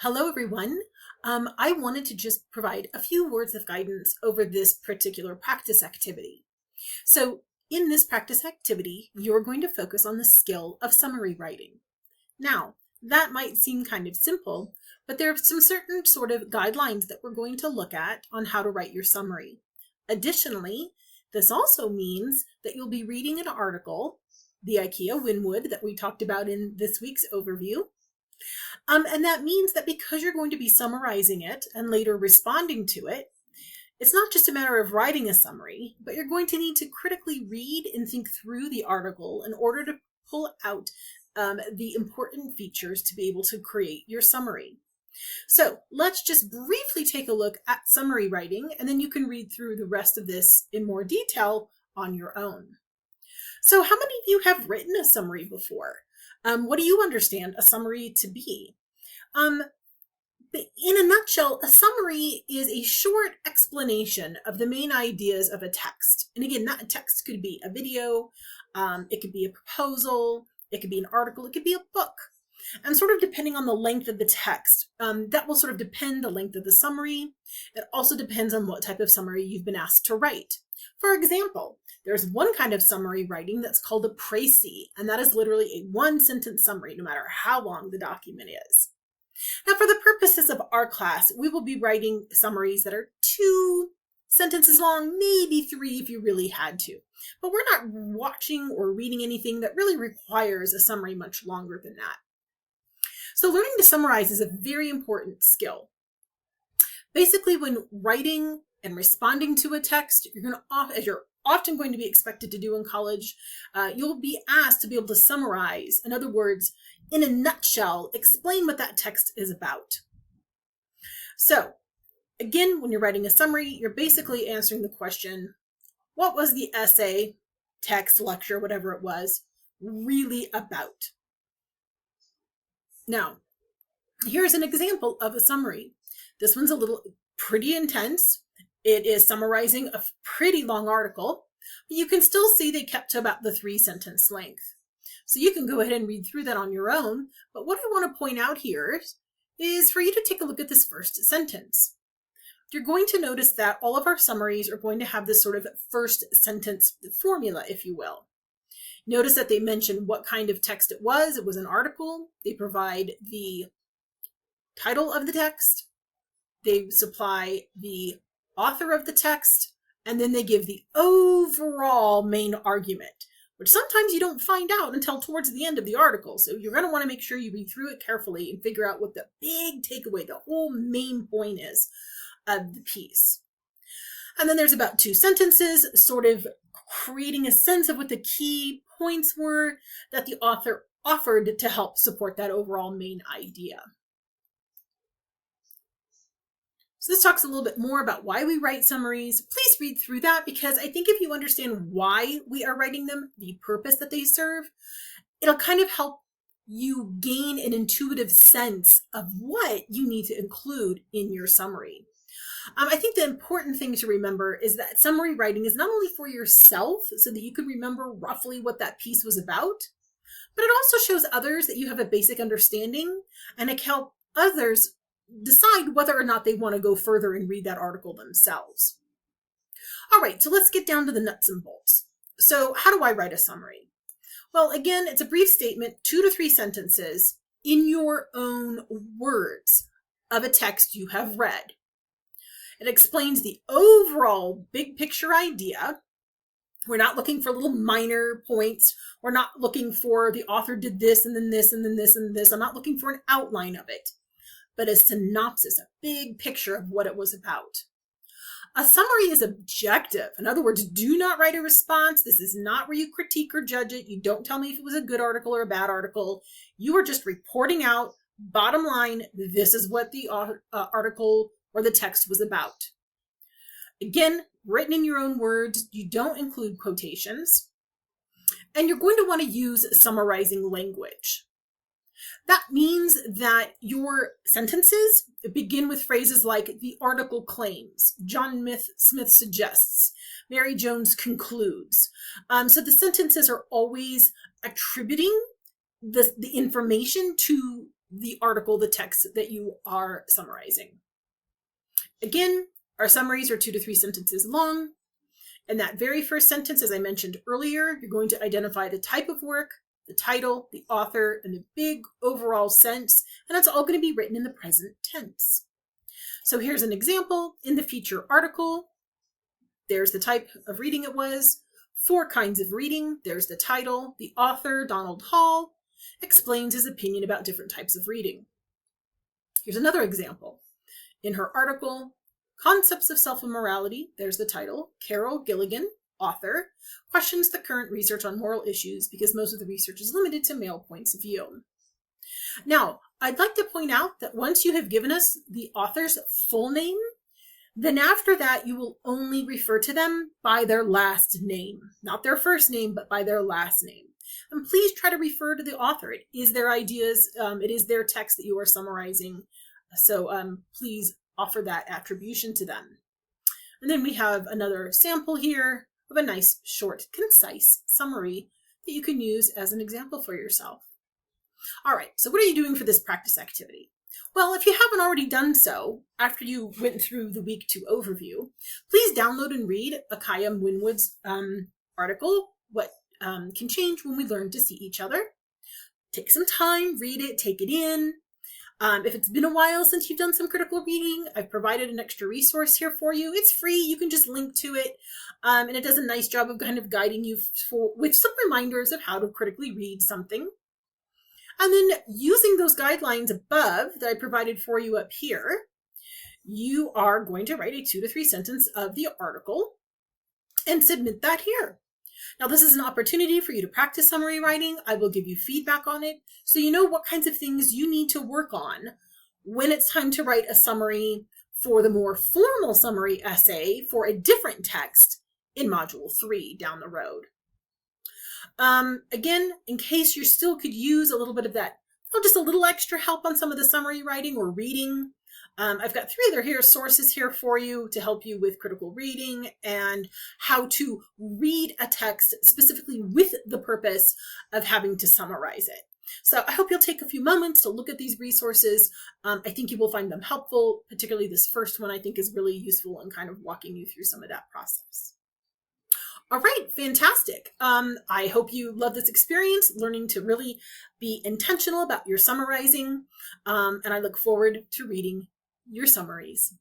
Hello, everyone. I wanted to just provide a few words of guidance over this particular practice activity. So in this practice activity, you're going to focus on the skill of summary writing. Now, that might seem kind of simple, but there are some certain sort of guidelines that we're going to look at on how to write your summary. Additionally, this also means that you'll be reading an article, the IKEA Winwood that we talked about in this week's overview. And that means that because you're going to be summarizing it and later responding to it, it's not just a matter of writing a summary, but you're going to need to critically read and think through the article in order to pull out the important features to be able to create your summary. So let's just briefly take a look at summary writing, and then you can read through the rest of this in more detail on your own. So how many of you have written a summary before? What do you understand a summary to be? In a nutshell, a summary is a short explanation of the main ideas of a text. And again, that text could be a video, it could be a proposal, it could be an article, it could be a book. And sort of depending on the length of the text, that will sort of depend the length of the summary. It also depends on what type of summary you've been asked to write. For example, there's one kind of summary writing that's called a précis, and that is literally a one-sentence summary, no matter how long the document is. Now, for the purposes of our class, we will be writing summaries that are 2 sentences long, maybe 3 if you really had to. But we're not watching or reading anything that really requires a summary much longer than that. So learning to summarize is a very important skill. Basically, when writing and responding to a text, as you're often going to be expected to do in college, you'll be asked to be able to summarize. In other words, in a nutshell, explain what that text is about. So again, when you're writing a summary, you're basically answering the question, what was the essay, text, lecture, whatever it was, really about? Now, here's an example of a summary. This one's pretty intense. It is summarizing a pretty long article, but you can still see they kept to about the 3-sentence length. So you can go ahead and read through that on your own. But what I want to point out here is for you to take a look at this first sentence. You're going to notice that all of our summaries are going to have this sort of first sentence formula, if you will. Notice that they mention what kind of text it was. It was an article. They provide the title of the text. They supply the author of the text, and then they give the overall main argument, which sometimes you don't find out until towards the end of the article. So you're going to want to make sure you read through it carefully and figure out what the big takeaway, the whole main point is of the piece. And then there's about 2 sentences, sort of creating a sense of what the key points were that the author offered to help support that overall main idea. So this talks a little bit more about why we write summaries. Please read through that, because I think if you understand why we are writing them, the purpose that they serve, it'll kind of help you gain an intuitive sense of what you need to include in your summary. I think the important thing to remember is that summary writing is not only for yourself so that you can remember roughly what that piece was about, but it also shows others that you have a basic understanding, and it can help others decide whether or not they want to go further and read that article themselves. All right, so let's get down to the nuts and bolts. So how do I write a summary? Well, again, it's a brief statement, 2 to 3 sentences in your own words of a text you have read. It explains the overall big picture idea. We're not looking for little minor points. We're not looking for the author did this and then this and then this and this. I'm not looking for an outline of it, but a synopsis, a big picture of what it was about. A summary is objective. In other words, do not write a response. This is not where you critique or judge it. You don't tell me if it was a good article or a bad article. You are just reporting out, bottom line, this is what the article or the text was about. Again, written in your own words, you don't include quotations, and you're going to want to use summarizing language. That means that your sentences begin with phrases like the article claims, John Smith suggests, Mary Jones concludes. So the sentences are always attributing the information to the article, the text that you are summarizing. Again, our summaries are 2 to 3 sentences long. In that very first sentence, as I mentioned earlier, you're going to identify the type of work, the title, the author, and the big overall sense, and it's all going to be written in the present tense. So here's an example. In the feature article, there's the type of reading it was, 4 kinds of reading, there's the title, the author, Donald Hall, explains his opinion about different types of reading. Here's another example. In her article, Concepts of Self-Immorality, there's the title, Carol Gilligan, author, questions the current research on moral issues because most of the research is limited to male points of view. Now, I'd like to point out that once you have given us the author's full name, then after that, you will only refer to them by their last name, not their first name, but by their last name. And please try to refer to the author. It is their ideas, it is their text that you are summarizing. So please offer that attribution to them. And then we have another sample here of a nice, short, concise summary that you can use as an example for yourself. All right, so what are you doing for this practice activity? Well, if you haven't already done so, after you went through the week 2 overview, please download and read Akaya Winwood's article, What Can Change When We Learn to See Each Other. Take some time, read it, take it in. If it's been a while since you've done some critical reading, I've provided an extra resource here for you. It's free. You can just link to it. And it does a nice job of kind of guiding you with some reminders of how to critically read something. And then using those guidelines above that I provided for you up here, you are going to write a 2 to 3 sentence of the article and submit that here. Now, this is an opportunity for you to practice summary writing. I will give you feedback on it so you know what kinds of things you need to work on when it's time to write a summary for the more formal summary essay for a different text in Module 3 down the road. Again, in case you still could use a little bit of that, just a little extra help on some of the summary writing or reading, I've got 3 other sources here for you to help you with critical reading and how to read a text specifically with the purpose of having to summarize it. So I hope you'll take a few moments to look at these resources. I think you will find them helpful, particularly this first one I think is really useful in kind of walking you through some of that process. All right, fantastic. I hope you love this experience, learning to really be intentional about your summarizing, and I look forward to reading your summaries.